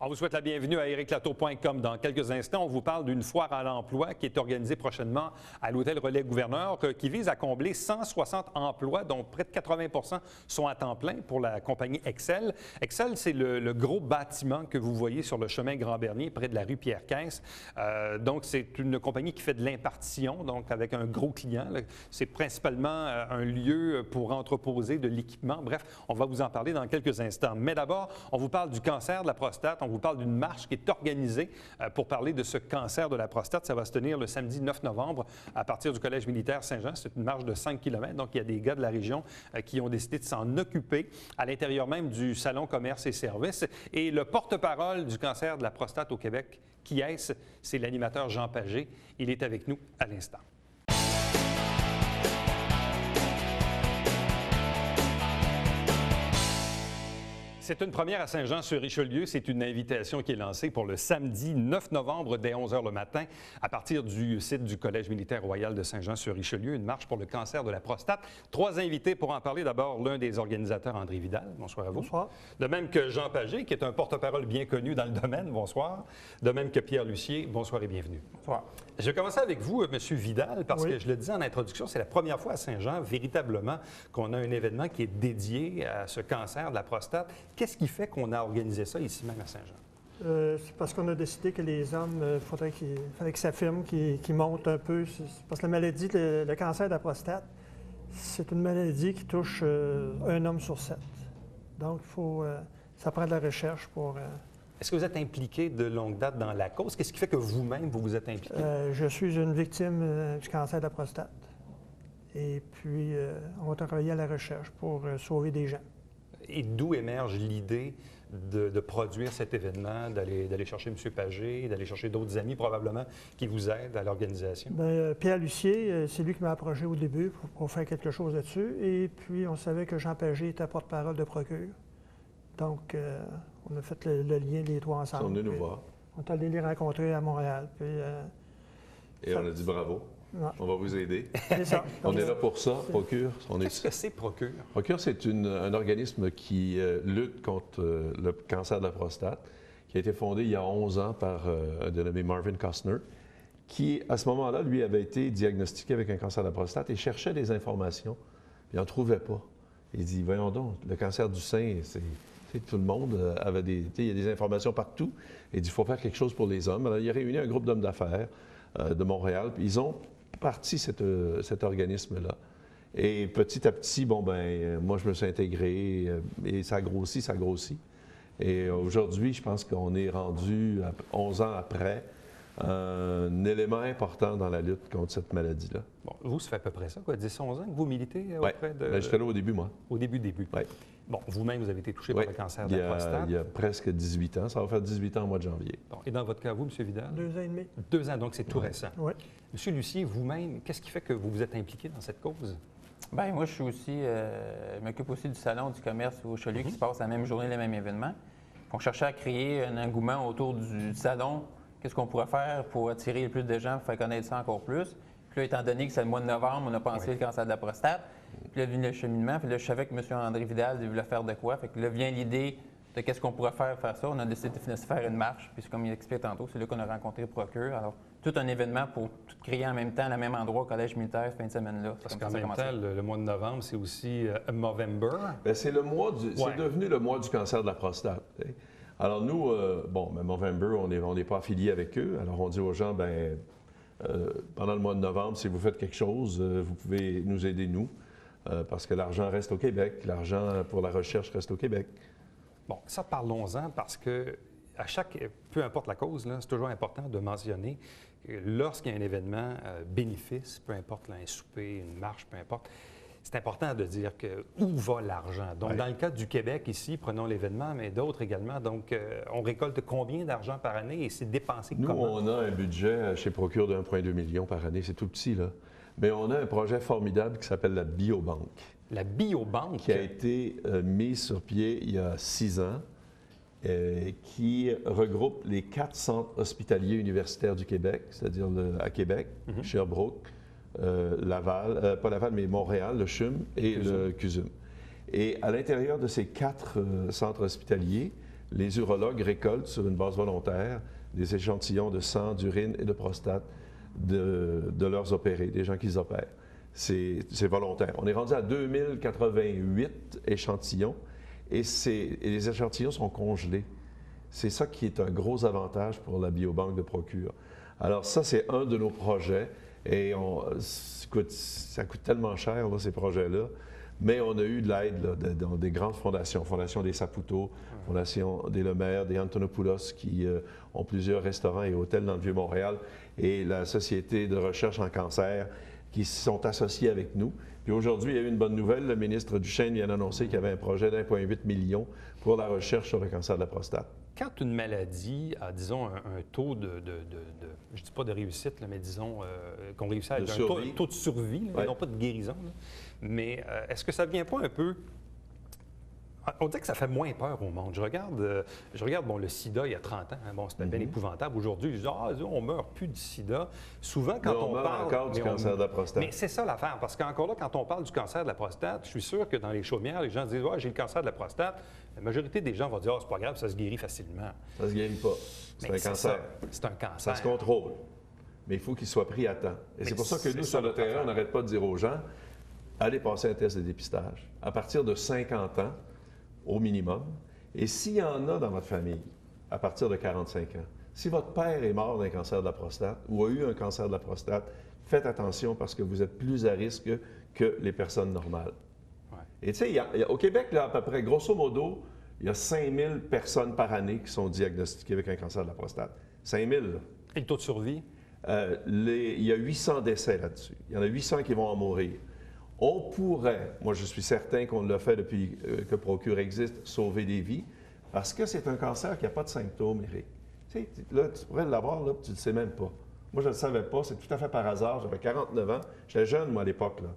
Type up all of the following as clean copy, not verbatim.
On vous souhaite la bienvenue à ericlatour.com. Dans quelques instants, on vous parle d'une foire à l'emploi qui est organisée prochainement à l'Hôtel Relais-Gouverneur qui vise à combler 160 emplois, dont près de 80 sont à temps plein pour la compagnie Excel. Excel, c'est le gros bâtiment que vous voyez sur le chemin Grand-Bernier, près de la rue Pierre-Quince. Donc, c'est une compagnie qui fait de l'impartition, donc avec un gros client. C'est principalement un lieu pour entreposer de l'équipement. Bref, on va vous en parler dans quelques instants. Mais d'abord, on vous parle du cancer de la prostate. On vous parle d'une marche qui est organisée pour parler de ce cancer de la prostate. Ça va se tenir le samedi 9 novembre à partir du Collège militaire Saint-Jean. C'est une marche de 5 km. Donc, il y a des gars de la région qui ont décidé de s'en occuper à l'intérieur même du Salon Commerce et Services. Et le porte-parole du cancer de la prostate au Québec, qui est-ce? C'est l'animateur Jean Pagé. Il est avec nous à l'instant. C'est une première à Saint-Jean-sur-Richelieu. C'est une invitation qui est lancée pour le samedi 9 novembre dès 11 h le matin à partir du site du Collège militaire royal de Saint-Jean-sur-Richelieu. Une marche pour le cancer de la prostate. 3 invités pour en parler. D'abord, l'un des organisateurs, André Vidal. Bonsoir à vous. Bonsoir. De même que Jean Pagé, qui est un porte-parole bien connu dans le domaine. Bonsoir. De même que Pierre Lucier. Bonsoir et bienvenue. Bonsoir. Je vais commencer avec vous, M. Vidal, parce Oui. que je le disais en introduction, c'est la première fois à Saint-Jean, véritablement, qu'on a un événement qui est dédié à ce cancer de la prostate. Qu'est-ce qui fait qu'on a organisé ça ici même à Saint-Jean? C'est parce qu'on a décidé que les hommes, fallait que ça firme, qu'ils montent un peu. C'est parce que la maladie, le cancer de la prostate, c'est une maladie qui touche un homme sur 7. Donc, ça prend de la recherche pour... Est-ce que vous êtes impliqué de longue date dans la cause? Qu'est-ce qui fait que vous-même, vous vous êtes impliqué? Je suis une victime du cancer de la prostate. Et puis, on va travailler à la recherche pour sauver des gens. Et d'où émerge l'idée de produire cet événement, d'aller chercher M. Pagé, d'aller chercher d'autres amis probablement qui vous aident à l'organisation? Bien, Pierre Lucier, c'est lui qui m'a approché au début pour faire quelque chose là-dessus. Et puis, on savait que Jean Pagé était porte-parole de Procure. Donc, on a fait le lien, les trois ensemble. Ils sont venus nous voir. On est allé les rencontrer à Montréal. Puis, Et on a dit bravo. Ouais. On va vous aider. C'est ça. On est là pour ça, Procure. Qu'est-ce que c'est Procure? Procure, c'est un organisme qui lutte contre le cancer de la prostate, qui a été fondé il y a 11 ans par un dénommé Marvin Costner, qui, à ce moment-là, lui, avait été diagnostiqué avec un cancer de la prostate et cherchait des informations, puis il n'en trouvait pas. Il dit, voyons donc, le cancer du sein, c'est tout le monde avait il y a des informations partout. Il dit, il faut faire quelque chose pour les hommes. Alors, il a réuni un groupe d'hommes d'affaires de Montréal, puis ils ont parti cet organisme-là. Et petit à petit, moi, je me suis intégré et ça grossit, ça grossit. Et aujourd'hui, je pense qu'on est rendu, 11 ans après, un élément important dans la lutte contre cette maladie-là. Bon, vous, ça fait à peu près ça, quoi, 10-11 ans que vous militez auprès de... Bien, j'étais là au début, moi. Au début. Oui. Bon, vous-même, vous avez été touché par le cancer de la prostate. Il y a presque 18 ans. Ça va faire 18 ans au mois de janvier. Bon, et dans votre cas, vous, M. Vidal? 2 ans et demi. 2 ans, donc c'est tout récent. Oui. M. Lucier, vous-même, qu'est-ce qui fait que vous vous êtes impliqué dans cette cause? Bien, moi, je m'occupe aussi du salon du commerce au Richelieu qui se passe la même journée, le même événement. On cherchait à créer un engouement autour du salon. Qu'est-ce qu'on pourrait faire pour attirer le plus de gens, pour faire connaître ça encore plus? Puis là, étant donné que c'est le mois de novembre, on a pensé le cancer de la prostate. Puis là, vient le cheminement. Puis là, je savais que M. André Vidal voulait faire de quoi. Fait que là vient l'idée de qu'est-ce qu'on pourrait faire ça. On a décidé de faire une marche. Puis comme il expliquait tantôt, c'est là qu'on a rencontré Procure. Alors, tout un événement pour tout créer en même temps, à même endroit au Collège militaire, cette fin de semaine-là. Parce qu'en même temps, le mois de novembre, c'est aussi Movember. Bien, c'est c'est devenu le mois du cancer de la prostate. T'sais. Alors nous, Movember, on n'est pas affilié avec eux. Alors on dit aux gens, pendant le mois de novembre, si vous faites quelque chose, vous pouvez nous aider, nous, parce que l'argent reste au Québec. L'argent pour la recherche reste au Québec. Bon, ça, parlons-en, parce que peu importe la cause, c'est toujours important de mentionner que lorsqu'il y a un événement bénéfice, peu importe un souper, une marche, peu importe, c'est important de dire où va l'argent. Donc, dans le cas du Québec, ici, prenons l'événement, mais d'autres également. Donc, on récolte combien d'argent par année et c'est dépensé comment? Nous, on a un budget chez Procure de 1,2 million par année. C'est tout petit, là. Mais on a un projet formidable qui s'appelle la Biobanque. La Biobanque? Qui a été mise sur pied il y a 6 ans, qui regroupe les 4 centres hospitaliers universitaires du Québec, c'est-à-dire à Québec, Sherbrooke, Laval, pas Laval, mais Montréal, le CHUM et le CUSUM. Et à l'intérieur de ces 4 centres hospitaliers, Les urologues récoltent sur une base volontaire des échantillons de sang, d'urine et de prostate de leurs opérés, des gens qu'ils opèrent. C'est volontaire. On est rendu à 2088 échantillons et les échantillons sont congelés. C'est ça qui est un gros avantage pour la biobanque de Procure. Alors ça, c'est un de nos projets et ça coûte tellement cher, là, ces projets-là. Mais on a eu de l'aide dans des grandes fondations, Fondation des Saputo, Fondation des Lemaire, des Antonopoulos, qui ont plusieurs restaurants et hôtels dans le Vieux-Montréal, et la Société de recherche en cancer, qui sont associés avec nous. Puis aujourd'hui, il y a eu une bonne nouvelle. Le ministre Duchesne vient d'annoncer qu'il y avait un projet d'1,8 million pour la recherche sur le cancer de la prostate. Quand une maladie a, disons, un taux je ne dis pas de réussite, là, mais disons qu'on réussit à avoir un taux de survie, là, non pas de guérison, là, mais est-ce que ça ne vient pas un peu... On dirait que ça fait moins peur au monde. Je regarde le sida il y a 30 ans. Hein, bon, c'était bien épouvantable. Aujourd'hui, ils disent « Ah, on ne meurt plus du sida. » Souvent, quand on parle... encore du cancer de la prostate. Mais c'est ça l'affaire, parce qu'encore là, quand on parle du cancer de la prostate, je suis sûr que dans les chaumières, les gens disent « Ah, j'ai le cancer de la prostate. » La majorité des gens vont dire « Ah, c'est pas grave, ça se guérit facilement. » Ça ne se guérit pas. C'est un cancer. C'est un cancer. Ça se contrôle. Mais il faut qu'il soit pris à temps. Et c'est pour ça que nous, sur le terrain, on n'arrête pas de dire aux gens « Allez passer un test de dépistage. » À partir de 50 ans, au minimum. Et s'il y en a dans votre famille, à partir de 45 ans, si votre père est mort d'un cancer de la prostate ou a eu un cancer de la prostate, faites attention parce que vous êtes plus à risque que les personnes normales. Ouais. Et tu sais, au Québec, là, à peu près, grosso modo, il y a 5000 personnes par année qui sont diagnostiquées avec un cancer de la prostate. 5000, là. Et le taux de survie? Il y a 800 décès là-dessus. Il y en a 800 qui vont en mourir. On pourrait, moi je suis certain qu'on l'a fait depuis que Procure existe, sauver des vies, parce que c'est un cancer qui n'a pas de symptômes, Éric. Tu sais, là, tu pourrais l'avoir, là, puis tu ne le sais même pas. Moi, je ne le savais pas, c'est tout à fait par hasard. J'avais 49 ans, j'étais jeune, moi, à l'époque, là.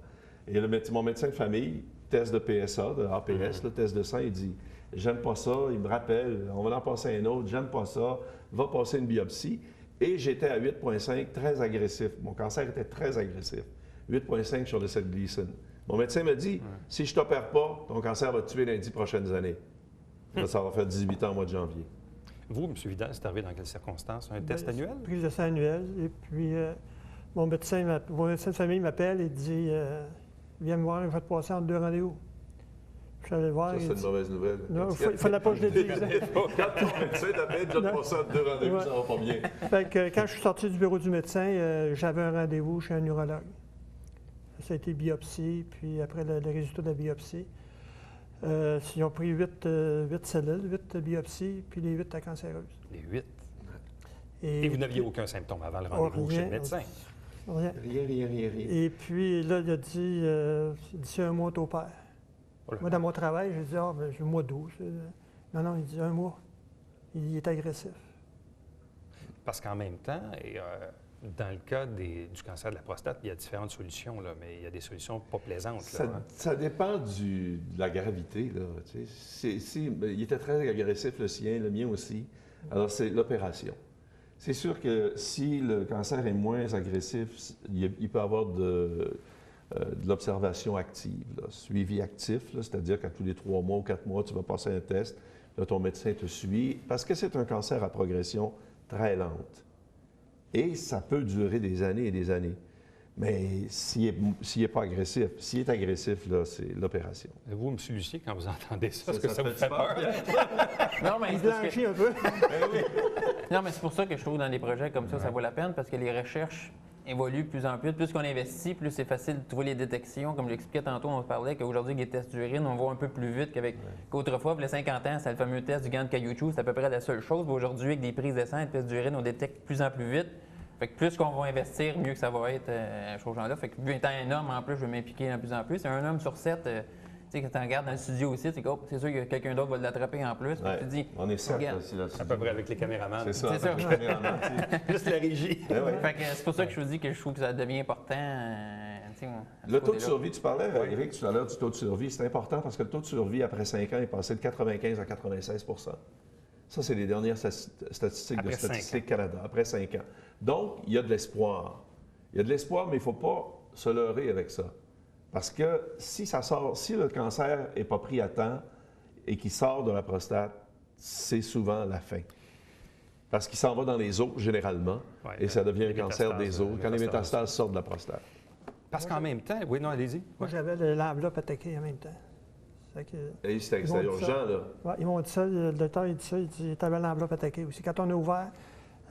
Et mon médecin de famille, test de PSA, de APS, le test de sang, il dit « J'aime pas ça », il me rappelle, on va en passer un autre, « J'aime pas ça », va passer une biopsie. Et j'étais à 8,5, très agressif. Mon cancer était très agressif. 8,5 sur le 7 Gleason. Mon médecin me dit, si je ne t'opère pas, ton cancer va te tuer dans les 10 prochaines années. Là, ça va faire 18 ans au mois de janvier. Vous, M. Vidal, c'est arrivé dans quelles circonstances? Un test annuel? Prise de sang annuel. Et puis, mon médecin de famille m'appelle et dit, viens me voir, je vais te passer entre 2 rendez-vous. Je suis allé le voir. Ça, c'est une mauvaise nouvelle. Non, il ne fallait pas que je le dise. Quand ton médecin t'appelle, je vais te passer entre 2 rendez-vous, ça va pas bien. Fait que, quand je suis sorti du bureau du médecin, j'avais un rendez-vous chez un neurologue. Ça a été biopsie, puis après le résultat de la biopsie. Ils ont pris 8 cellules, 8 biopsies, puis les 8 étaient cancéreuses. Les 8? Et vous n'aviez aucun symptôme avant le rendez-vous chez le médecin? Rien. Rien. Et puis là, il a dit, d'ici un mois, t'opères. Moi, dans mon travail, j'ai dit, j'ai le mois d'août. Non, il dit 1 mois. Il est agressif. Parce qu'en même temps, dans le cas du cancer de la prostate, il y a différentes solutions, là, mais il y a des solutions pas plaisantes. Ça dépend de la gravité. Là, il était très agressif, le sien, le mien aussi. Alors, c'est l'opération. C'est sûr que si le cancer est moins agressif, il peut y avoir de l'observation active, là, suivi actif, c'est-à-dire qu'à tous les 3 mois ou 4 mois, tu vas passer un test, là, ton médecin te suit, parce que c'est un cancer à progression très lente. Et ça peut durer des années et des années. Mais s'il n'est pas agressif, s'il est agressif, là, c'est l'opération. Et vous, M. Lucier, quand vous entendez ça, est-ce que ça vous fait peur? Non, mais il blanchit un peu. Non, mais c'est pour ça que je trouve dans des projets comme ça vaut la peine, parce que les recherches évoluent de plus en plus. Plus qu'on investit, plus c'est facile de trouver les détections. Comme j'expliquais tantôt, on parlait qu'aujourd'hui, avec les tests d'urine, on va un peu plus vite qu'autrefois. Il y a 50 ans, c'était le fameux test du gant de caoutchouc, c'est à peu près la seule chose. Aujourd'hui, avec des prises de sang et des tests d'urine, on détecte de plus en plus vite. Fait que plus qu'on va investir, mieux que ça va être aux gens-là. Fait que étant un homme, en plus, je veux m'impliquer de plus en plus. C'est un homme sur 7. Tu sais, quand tu regardes dans le studio aussi, c'est sûr que quelqu'un d'autre va l'attraper en plus. Ouais. Tu dis, on est 7 aussi là. À peu près avec les caméramans. C'est ça. C'est ça. Juste la régie. Fait que c'est pour ça que je vous dis que je trouve que ça devient important. Le taux de survie, tu parlais, Éric, tout à l'heure du taux de survie, c'est important parce que le taux de survie après 5 ans est passé de 95 à 96 %. Ça, c'est les dernières statistiques de Statistique Canada, après 5 ans. Donc, il y a de l'espoir. Il y a de l'espoir, mais il ne faut pas se leurrer avec ça. Parce que si le cancer n'est pas pris à temps et qu'il sort de la prostate, c'est souvent la fin. Parce qu'il s'en va dans les os, généralement, Ouais, et ça devient un les cancer métastases, des os, quand les métastases sortent de la prostate. Parce qu'en même temps, oui, non, allez-y. Moi, Ouais. j'avais l'enveloppe attaquée en même temps. Ça fait que- Et c'était Ils m'ont dit urgent, ça. là. Ouais, ils m'ont dit ça, le docteur il dit ça, il dit tu avais l'enveloppe attaquée aussi. Quand on a ouvert,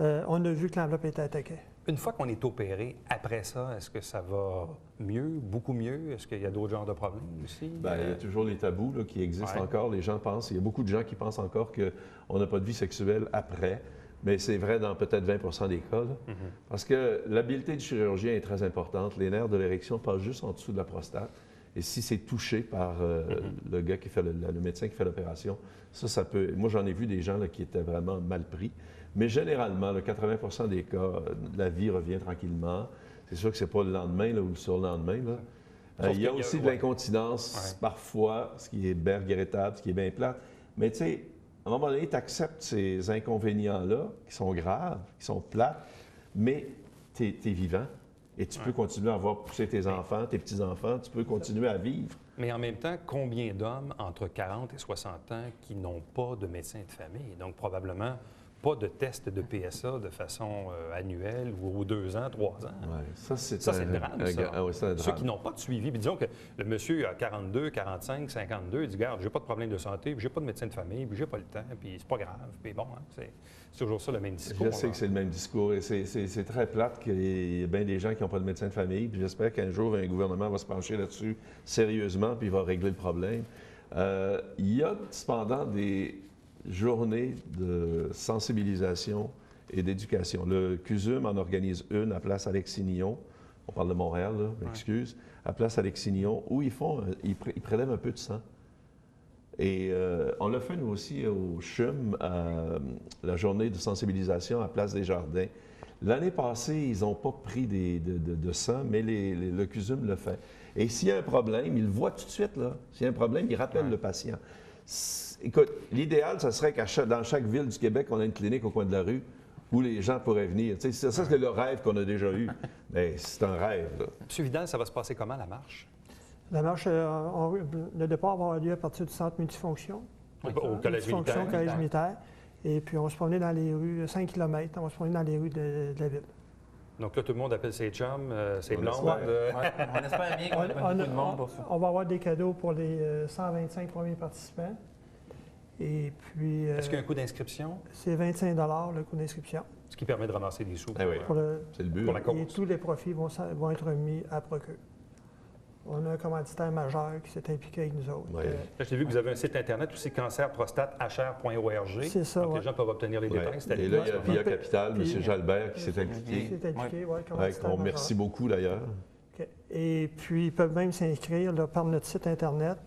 on a vu que l'enveloppe était attaquée. Une fois qu'on est opéré, après ça, est-ce que ça va mieux, beaucoup mieux? Est-ce qu'il y a d'autres genres de problèmes aussi? Ben, il y a toujours les tabous là, qui existent Ouais. encore. Les gens pensent, il y a beaucoup de gens qui pensent encore qu'on n'a pas de vie sexuelle après, mais c'est vrai dans peut-être 20 des cas. Là. Parce que l'habileté du chirurgien est très importante. Les nerfs de l'érection passent juste en dessous de la prostate. Et si c'est touché par le gars qui fait le médecin qui fait l'opération, ça peut. Moi, j'en ai vu des gens là, qui étaient vraiment mal pris. Mais généralement, là, 80 des cas, la vie revient tranquillement. C'est sûr que c'est pas le lendemain là, ou le surlendemain. Là. Sauf Il y a qu'il y a- aussi de ouais. l'incontinence Ouais. parfois, ce qui est bien regrettable, ce qui est bien plate. Mais tu sais, à un moment donné, tu acceptes ces inconvénients-là, qui sont graves, qui sont plates, mais tu es vivant. Et tu peux continuer à voir pousser tes enfants, tes petits-enfants, tu peux continuer à vivre. Mais en même temps, combien d'hommes entre 40 et 60 ans qui n'ont pas de médecin de famille? Donc, probablement pas de test de PSA de façon annuelle ou aux 2 ans, 3 ans. Ouais, ça, c'est Ça, c'est le drame, ça. Ah oui, c'est un Ceux drame. qui n'ont pas de suivi. Puis disons que le monsieur a 42, 45, 52, il dit, regarde, j'ai pas de problème de santé, puis j'ai pas de médecin de famille, puis j'ai pas le temps, puis c'est pas grave. Puis bon, hein, c'est toujours ça le même discours. Je sais là. que c'est le même discours et c'est très plate qu'il y ait bien des gens qui n'ont pas de médecin de famille. Puis j'espère qu'un jour, un gouvernement va se pencher là-dessus sérieusement puis il va régler le problème. Il y a cependant des journées de sensibilisation et d'éducation. Le CUSUM en organise une à Place Alexis-Nihon. On parle de Montréal, là, m'excuse. À Place Alexis-Nihon, où ils prélèvent un peu de sang. Et on l'a fait, nous aussi, au CHUM, la journée de sensibilisation à Place des Jardins. L'année passée, ils n'ont pas pris de sang, mais le CUSUM le fait. Et s'il y a un problème, ils le voient tout de suite, là. S'il y a un problème, ils rappellent le patient. Écoute, l'idéal, ce serait dans chaque ville du Québec, on ait une clinique au coin de la rue où les gens pourraient venir. Tu sais, ça, c'est le rêve qu'on a déjà eu. Mais c'est un rêve, là. Monsieur Vidal, ça va se passer comment, la marche? La marche, le départ va avoir lieu à partir du centre multifonction. Au collège Multifonction, militaire? collège militaire. Et puis, on va se promener dans les rues, 5 km, on va se promener dans les rues de la ville. Donc là, tout le monde appelle ses chums, ses On blondes. espère. Ouais, on espère bien qu'on a pas beaucoup de monde pour ça. On va avoir des cadeaux pour les 125 premiers participants. Et puis, Est-ce qu'il y a un coût d'inscription? c'est 25 le coût d'inscription. Ce qui permet de ramasser des sous. Ah oui. Pour le- C'est le but. Pour la hein. cause. Et tous les profits vont être remis à Procure. On a un commanditaire majeur qui s'est impliqué avec nous autres. Ouais. Là, j'ai vu que vous avez un site Internet aussi, cancerprostatehr.org. C'est ça, Donc, ouais. les gens peuvent obtenir les Ouais. détails. C'est Et là, il y a Puis- Via Capital, puis- M. Jalbert, qui s'est qui impliqué. s'est impliqué, ouais, Ouais, commanditaire qu'on majeur. remercie beaucoup, d'ailleurs. OK. Et puis, ils peuvent même s'inscrire là, par notre site Internet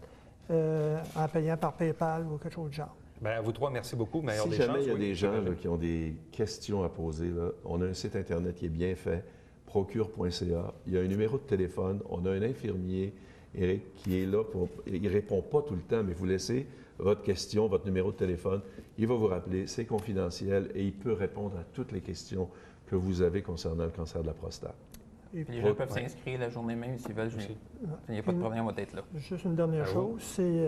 en payant par PayPal ou quelque chose du genre. Bien, à vous trois, merci beaucoup. Meilleure Si des jamais chances, il y a oui. des gens là, qui ont des questions à poser, là, on a un site Internet qui est bien fait, procure.ca. Il y a un numéro de téléphone. On a un infirmier, Éric, qui est là pour... Il ne répond pas tout le temps, mais vous laissez votre question, votre numéro de téléphone. Il va vous rappeler, c'est confidentiel et il peut répondre à toutes les questions que vous avez concernant le cancer de la prostate. Et Puis puis, les gens peuvent Ouais. s'inscrire la journée même s'ils veulent. Aussi. Il n'y a pas de problème, on va être là. juste une dernière Ah oui. chose, c'est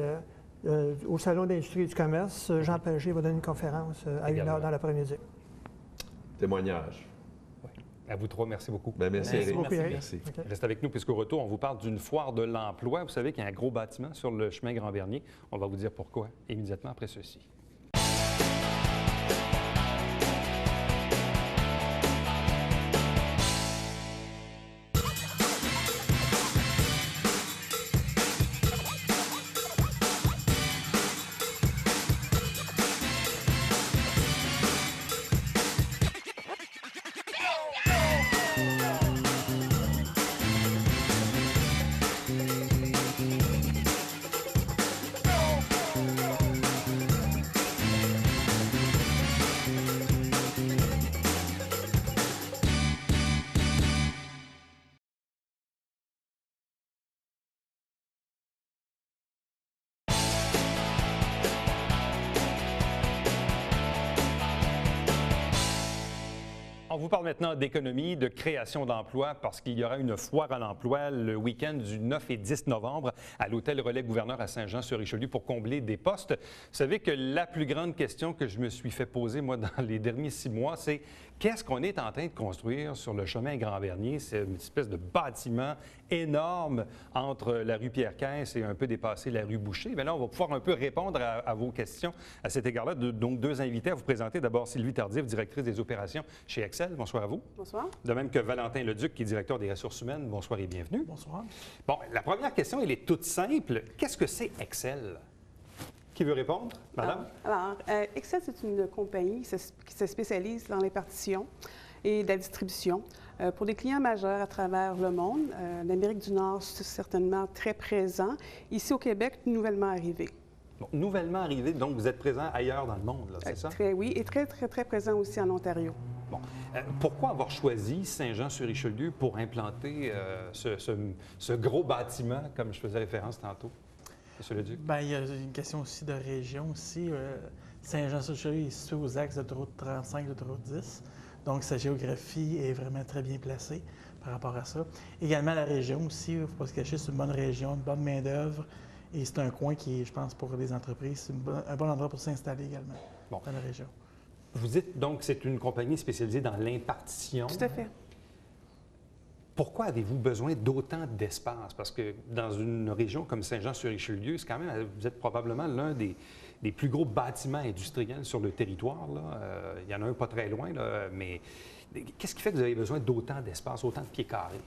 au Salon d'industrie et du commerce, Jean Pagé va donner une conférence à 1 Également. h dans l'après-midi. Témoignage. À vous trois, merci beaucoup. Ben, merci, Merci Éric. beaucoup, Éric. Merci. OK. Restez avec nous, puisqu'au retour, on vous parle d'une foire de l'emploi. Vous savez qu'il y a un gros bâtiment sur le chemin Grand-Bernier. On va vous dire pourquoi immédiatement après ceci. vous parle maintenant d'économie, de création d'emplois, parce qu'il y aura une foire à l'emploi le week-end du 9 et 10 novembre à l'Hôtel Relais Gouverneur à Saint-Jean-sur-Richelieu pour combler des postes. Vous savez que la plus grande question que je me suis fait poser, moi, dans les derniers 6 mois, c'est qu'est-ce qu'on est en train de construire sur le chemin Grand-Bernier? C'est une espèce de bâtiment énorme entre la rue Pierre-Caisse et un peu dépassé la rue Boucher. Bien là, on va pouvoir un peu répondre à vos questions à cet égard-là. Donc, 2 invités à vous présenter. D'abord, Sylvie Tardif, directrice des opérations chez Excel. Bonsoir à vous. Bonsoir. De même que Valentin Leduc, qui est directeur des ressources humaines. Bonsoir et bienvenue. Bonsoir. Bon, la première question, elle est toute simple. Qu'est-ce que c'est Excel? Qui veut répondre, madame? Alors, Excel, c'est une compagnie qui se spécialise dans les partitions et la distribution pour des clients majeurs à travers le monde. L'Amérique du Nord, c'est certainement très présent. Ici au Québec, nouvellement arrivé. Bon, nouvellement arrivé, donc vous êtes présent ailleurs dans le monde, là, c'est ça? Oui, et très, très, très présent aussi en Ontario. Bon. Pourquoi avoir choisi Saint-Jean-sur-Richelieu pour implanter ce gros bâtiment, comme je faisais référence tantôt? M. Leduc? Bien, il y a une question aussi de région aussi. Saint-Jean-sur-Richelieu est situé aux axes d'autoroute 35 et d'autoroute 10. Donc, sa géographie est vraiment très bien placée par rapport à ça. Également, la région aussi, il ne faut pas se cacher, c'est une bonne région, une bonne main-d'œuvre. Et c'est un coin qui, je pense, pour les entreprises, c'est un bon endroit pour s'installer également dans la région. Vous dites donc que c'est une compagnie spécialisée dans l'impartition. Tout à fait. Pourquoi avez-vous besoin d'autant d'espace? Parce que dans une région comme Saint-Jean-sur-Richelieu, c'est quand même, vous êtes probablement l'un des plus gros bâtiments industriels sur le territoire. Là. Il y en a un pas très loin, là, mais qu'est-ce qui fait que vous avez besoin d'autant d'espace, autant de pieds carrés?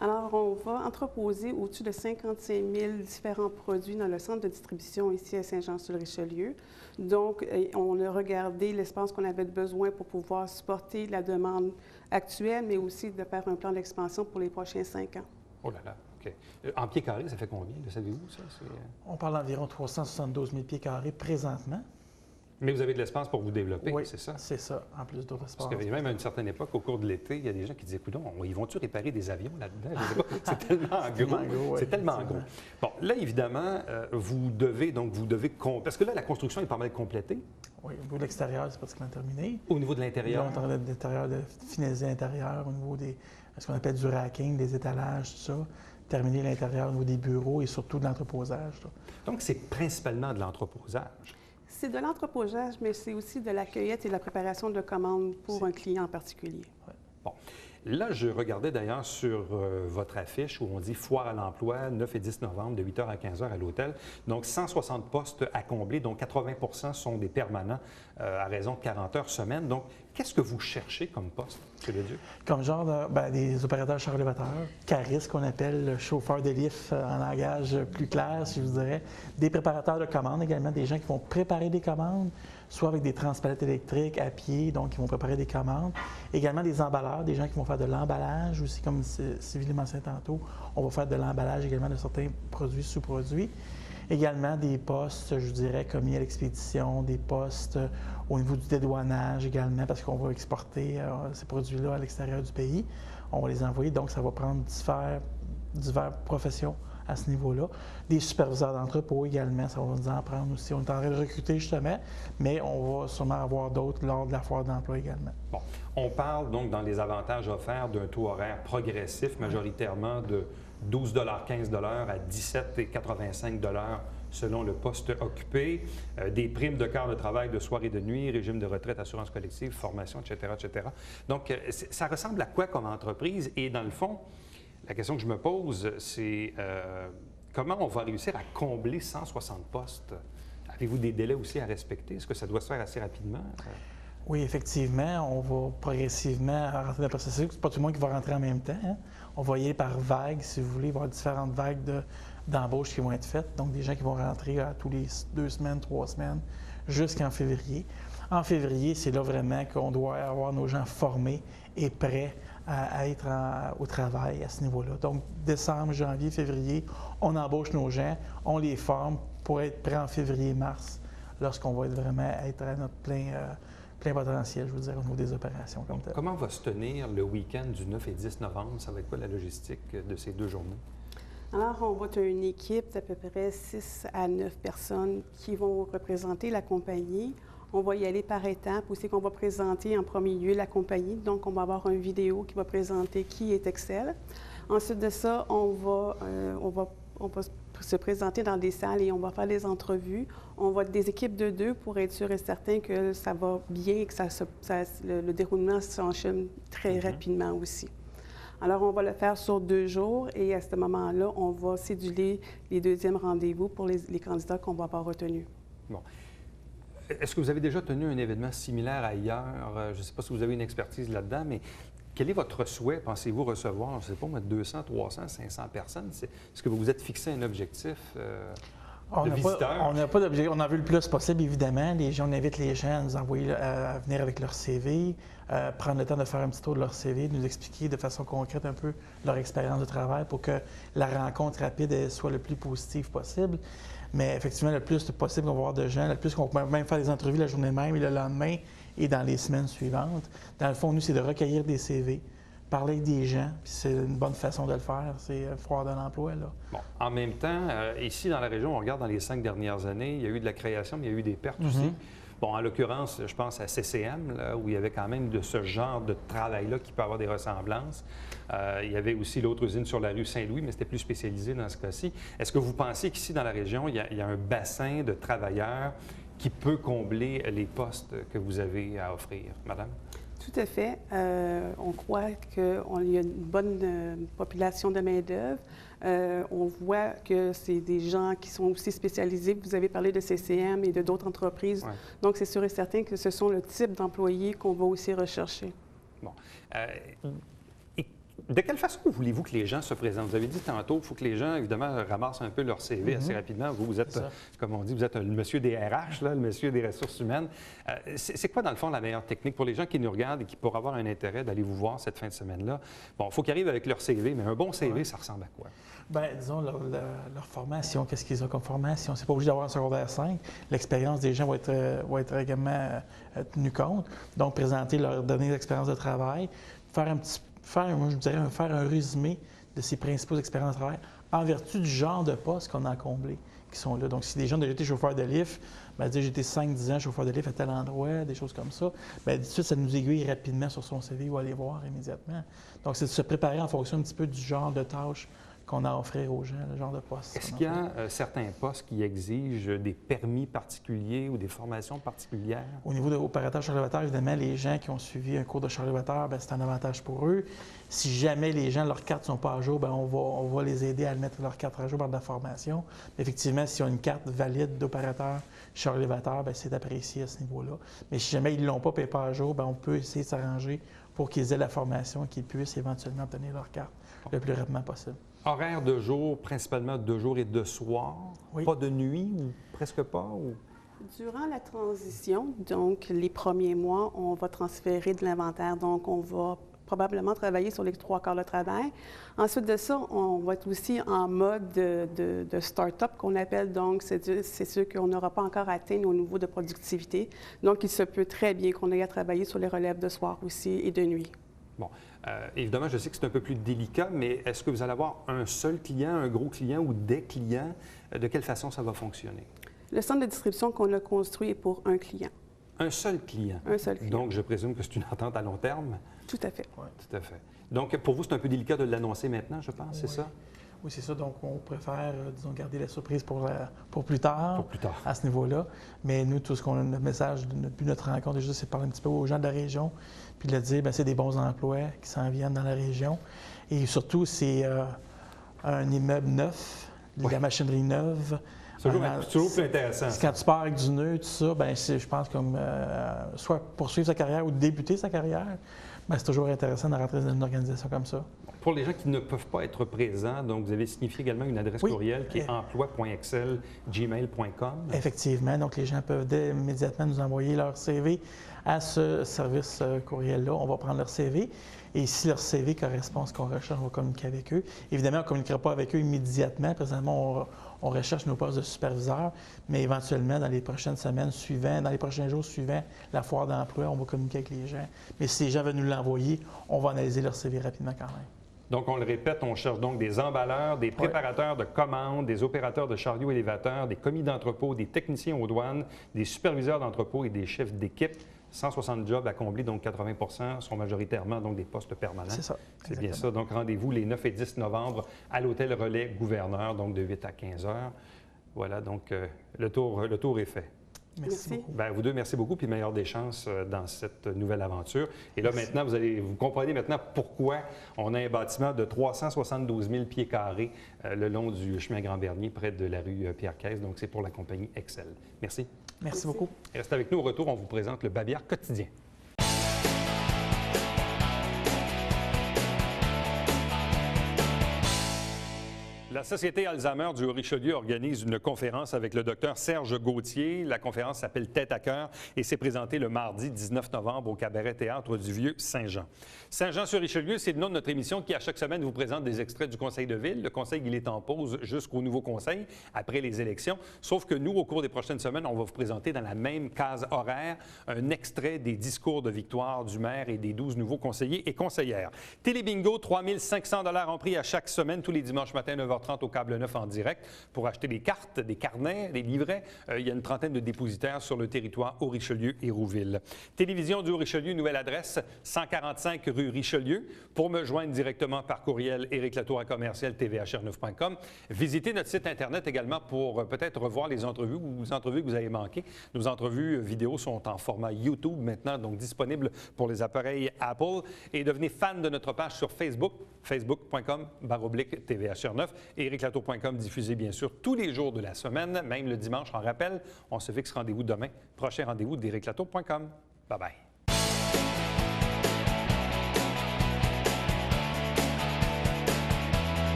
Alors, on va entreposer au-dessus de 55 000 différents produits dans le centre de distribution ici à Saint-Jean-sur-Richelieu. Donc, on a regardé l'espace qu'on avait besoin pour pouvoir supporter la demande actuelle, mais aussi de faire un plan d'expansion pour les prochains 5 ans. Oh là là, OK. En pieds carrés, ça fait combien? Le savez-vous, ça? On parle d'environ 372 000 pieds carrés présentement. Mais vous avez de l'espace pour vous développer, Oui, c'est ça? C'est ça, en plus d'autres espaces. Parce que même à une certaine époque, au cours de l'été, il y a des gens qui disaient, coudonc, ils vont-tu réparer des avions là-dedans? Je sais pas. C'est tellement gros. Ouais, c'est tellement gros. Bon, là, évidemment, vous devez parce que là, la construction est pas mal complétée. Oui, au niveau de l'extérieur, c'est pratiquement terminé. Au niveau de l'intérieur? On est en train de finaliser l'intérieur au niveau des ce qu'on appelle du racking, des étalages, tout ça. Terminer l'intérieur au niveau des bureaux et surtout de l'entreposage. Donc, c'est principalement de l'entreposage. C'est de l'entreposage, mais c'est aussi de la cueillette et de la préparation de commandes pour un client en particulier. Ouais. Bon. Là, je regardais d'ailleurs sur votre affiche où on dit foire à l'emploi, 9 et 10 novembre, de 8h à 15h à l'hôtel. Donc, 160 postes à combler, dont 80 sont des permanents à raison de 40 heures semaine. Donc, qu'est-ce que vous cherchez comme poste, M. Leduc? Comme genre des opérateurs chars-élévateurs, caristes qu'on appelle le chauffeur de lift en langage plus clair, si je vous dirais. Des préparateurs de commandes également, des gens qui vont préparer des commandes, soit avec des transpalettes électriques à pied, donc qui vont préparer des commandes. Également des emballeurs, des gens qui vont faire de l'emballage aussi, comme Sylvie le mentionnait tantôt. On va faire de l'emballage également de certains produits, sous-produits. Également des postes, je dirais, commis à l'expédition, des postes au niveau du dédouanage également, parce qu'on va exporter ces produits-là à l'extérieur du pays. On va les envoyer, donc ça va prendre diverses professions à ce niveau-là. Des superviseurs d'entrepôt également, ça va nous en prendre aussi. On est en train de recruter justement, mais on va sûrement avoir d'autres lors de la foire d'emploi également. Bon, on parle donc dans les avantages offerts d'un taux horaire progressif, majoritairement de 12,15 à 17,85 selon le poste occupé, des primes de quart de travail de soir et de nuit, régime de retraite, assurance collective, formation, etc., etc. Donc, ça ressemble à quoi comme entreprise? Et dans le fond, la question que je me pose, c'est comment on va réussir à combler 160 postes? Avez-vous des délais aussi à respecter? Est-ce que ça doit se faire assez rapidement? Oui, effectivement, on va progressivement rentrer dans le processus. C'est pas tout le monde qui va rentrer en même temps. Hein? On va y aller par vagues, si vous voulez. Il va y avoir différentes vagues d'embauches qui vont être faites. Donc, des gens qui vont rentrer à tous les 2 semaines, 3 semaines, jusqu'en février. En février, c'est là vraiment qu'on doit avoir nos gens formés et prêts à être au travail à ce niveau-là. Donc, décembre, janvier, février, on embauche nos gens, on les forme pour être prêts en février-mars, lorsqu'on va vraiment être à notre plein potentiel, je veux dire, au niveau des opérations comme tel. Comment va se tenir le week-end du 9 et 10 novembre? Ça va être quoi la logistique de ces 2 journées? Alors, on va être une équipe d'à peu près 6 à 9 personnes qui vont représenter la compagnie. On va y aller par étapes, aussi qu'on va présenter en premier lieu la compagnie. Donc, on va avoir une vidéo qui va présenter qui est Excel. Ensuite de ça, on va se présenter dans des salles et on va faire des entrevues. On va être des équipes de 2 pour être sûr et certain que ça va bien et que le déroulement s'enchaîne très rapidement aussi. Alors, on va le faire sur 2 jours et à ce moment-là, on va céduler les deuxièmes rendez-vous pour les candidats qu'on va avoir retenus. Bon. Est-ce que vous avez déjà tenu un événement similaire ailleurs? Je ne sais pas si vous avez une expertise là-dedans, mais quel est votre souhait? Pensez-vous recevoir, je ne sais pas, 200, 300, 500 personnes? Est-ce que vous vous êtes fixé un objectif de visiteurs? On n'a pas d'objectif. On en veut le plus possible, évidemment. On invite les gens à nous envoyer, à venir avec leur CV, prendre le temps de faire un petit tour de leur CV, de nous expliquer de façon concrète un peu leur expérience de travail pour que la rencontre rapide soit le plus positive possible. Mais effectivement, le plus possible qu'on va avoir de gens, le plus qu'on peut même faire des entrevues la journée même et le lendemain et dans les semaines suivantes. Dans le fond, nous, c'est de recueillir des CV, parler avec des gens, puis c'est une bonne façon de le faire, c'est foire de l'emploi, là. Bon, en même temps, ici dans la région, on regarde dans les 5 dernières années, il y a eu de la création, mais il y a eu des pertes aussi. Bon, en l'occurrence, je pense à CCM, là, où il y avait quand même de ce genre de travail-là qui peut avoir des ressemblances. Il y avait aussi l'autre usine sur la rue Saint-Louis, mais c'était plus spécialisé dans ce cas-ci. Est-ce que vous pensez qu'ici, dans la région, il y a un bassin de travailleurs qui peut combler les postes que vous avez à offrir, Madame? Tout à fait. On croit qu'il y a une bonne population de main-d'œuvre. On voit que c'est des gens qui sont aussi spécialisés. Vous avez parlé de CCM et de d'autres entreprises. Ouais. Donc, c'est sûr et certain que ce sont le type d'employés qu'on va aussi rechercher. Bon. De quelle façon voulez-vous que les gens se présentent? Vous avez dit tantôt, il faut que les gens, évidemment, ramassent un peu leur CV assez rapidement. Vous êtes, comme on dit, vous êtes le monsieur des RH, là, le monsieur des ressources humaines. C'est quoi, dans le fond, la meilleure technique pour les gens qui nous regardent et qui pourraient avoir un intérêt d'aller vous voir cette fin de semaine-là? Bon, il faut qu'ils arrivent avec leur CV, mais un bon CV, ça ressemble à quoi? Bien, disons, leur formation, qu'est-ce qu'ils ont comme formation? C'est pas obligé d'avoir un secondaire 5. L'expérience des gens va être également tenue compte. Donc, présenter leurs données d'expérience de travail, moi, je dirais, faire un résumé de ses principaux expériences de travail en vertu du genre de poste qu'on a comblé, qui sont là. Donc, si des gens ont déjà été chauffeurs de lift, bien, dire j'ai été 5-10 ans chauffeur de lift à tel endroit, des choses comme ça, bien, tout de suite, ça nous aiguille rapidement sur son CV ou aller voir immédiatement. Donc, c'est de se préparer en fonction un petit peu du genre de tâches qu'on a à offrir aux gens, le genre de poste. Est-ce qu'il y a certains postes qui exigent des permis particuliers ou des formations particulières? Au niveau de l'opérateur charlevoteur, évidemment, les gens qui ont suivi un cours de charlevoteur, c'est un avantage pour eux. Si jamais les gens, leurs cartes ne sont pas à jour, bien, on va les aider à mettre leur carte à jour par de la formation. Mais effectivement, s'ils ont une carte valide d'opérateur charlevoteur, c'est apprécié à ce niveau-là. Mais si jamais ils ne l'ont pas et pas à jour, bien, on peut essayer de s'arranger pour qu'ils aient la formation et qu'ils puissent éventuellement obtenir leur carte le plus rapidement possible. Horaire de jour, principalement de jour et de soir? Oui. Pas de nuit ou presque pas? Ou... Durant la transition, donc les premiers mois, on va transférer de l'inventaire. Donc, on va probablement travailler sur les 3/4 de travail. Ensuite de ça, on va être aussi en mode de start-up qu'on appelle. Donc, c'est sûr qu'on n'aura pas encore atteint nos niveaux de productivité. Donc, il se peut très bien qu'on ait à travailler sur les relèves de soir aussi et de nuit. Bon, évidemment, je sais que c'est un peu plus délicat, mais est-ce que vous allez avoir un seul client, un gros client ou des clients? De quelle façon ça va fonctionner? Le centre de distribution qu'on a construit est pour un client. Un seul client? Un seul client. Donc, je présume que c'est une entente à long terme? Tout à fait. Oui. Tout à fait. Donc, pour vous, c'est un peu délicat de l'annoncer maintenant, je pense, c'est ça? Oui, c'est ça. Donc, on préfère, disons, garder la surprise pour plus tard. Pour plus tard. À ce niveau-là. Mais nous, tout ce qu'on a, notre message depuis notre rencontre, déjà, c'est de parler un petit peu aux gens de la région, puis de leur dire, bien, c'est des bons emplois qui s'en viennent dans la région. Et surtout, c'est un immeuble neuf, de la machinerie neuve. C'est toujours plus intéressant. Quand tu pars avec du nœud, tout ça, bien, je pense comme soit poursuivre sa carrière ou débuter sa carrière, bien, c'est toujours intéressant de rentrer dans une organisation comme ça. Pour les gens qui ne peuvent pas être présents, donc vous avez signifié également une adresse courriel qui est emploi.excel@gmail.com. Effectivement. Donc, les gens peuvent immédiatement nous envoyer leur CV à ce service courriel-là. On va prendre leur CV. Et si leur CV correspond à ce qu'on recherche, on va communiquer avec eux. Évidemment, on ne communiquera pas avec eux immédiatement. Présentement, on recherche nos postes de superviseurs, mais éventuellement, dans les prochaines semaines suivantes, dans les prochains jours suivants la foire d'emploi, on va communiquer avec les gens. Mais si les gens veulent nous l'envoyer, on va analyser leur CV rapidement quand même. Donc, on le répète, on cherche donc des emballeurs, des préparateurs de commandes, des opérateurs de chariots élévateurs, des commis d'entrepôt, des techniciens aux douanes, des superviseurs d'entrepôt et des chefs d'équipe. 160 jobs à combler, donc 80 sont majoritairement donc, des postes permanents. C'est ça. C'est bien ça. Donc, rendez-vous les 9 et 10 novembre à l'Hôtel Relais Gouverneur, donc de 8 à 15 heures. Voilà, donc le tour est fait. Merci beaucoup. Bien, vous deux, merci beaucoup, puis meilleure des chances dans cette nouvelle aventure. Et là, maintenant, vous comprenez maintenant pourquoi on a un bâtiment de 372 000 pieds carrés le long du chemin Grand-Bernier, près de la rue Pierre-Caisse. Donc, c'est pour la compagnie Excel. Merci. Merci beaucoup. Restez avec nous. Au retour, on vous présente le Babillard quotidien. La Société Alzheimer du Haut-Richelieu organise une conférence avec le docteur Serge Gauthier. La conférence s'appelle Tête à cœur et s'est présentée le mardi 19 novembre au Cabaret Théâtre du Vieux-Saint-Jean. Saint-Jean-sur-Richelieu, c'est le nom de notre émission qui, à chaque semaine, vous présente des extraits du Conseil de ville. Le Conseil, il est en pause jusqu'au nouveau Conseil, après les élections. Sauf que nous, au cours des prochaines semaines, on va vous présenter dans la même case horaire un extrait des discours de victoire du maire et des 12 nouveaux conseillers et conseillères. Télébingo, 3 500 $ en prix à chaque semaine, tous les dimanches matin, 9h30 au Câble 9 en direct. Pour acheter des cartes, des carnets, des livrets, il y a une trentaine de dépositaires sur le territoire Haut-Richelieu et Rouville. Télévision du Haut-Richelieu, nouvelle adresse, 145 rue Richelieu. Pour me joindre directement par courriel, ericlatour@tvhr9.com. Visitez notre site Internet également pour peut-être revoir les entrevues ou les entrevues que vous avez manquées. Nos entrevues vidéo sont en format YouTube maintenant, donc disponibles pour les appareils Apple. Et devenez fan de notre page sur Facebook, facebook.com/TVHR9. Et ericlatour.com diffusé bien sûr tous les jours de la semaine, même le dimanche. En rappel, on se fixe rendez-vous demain. Prochain rendez-vous d'ericlatour.com. Bye bye.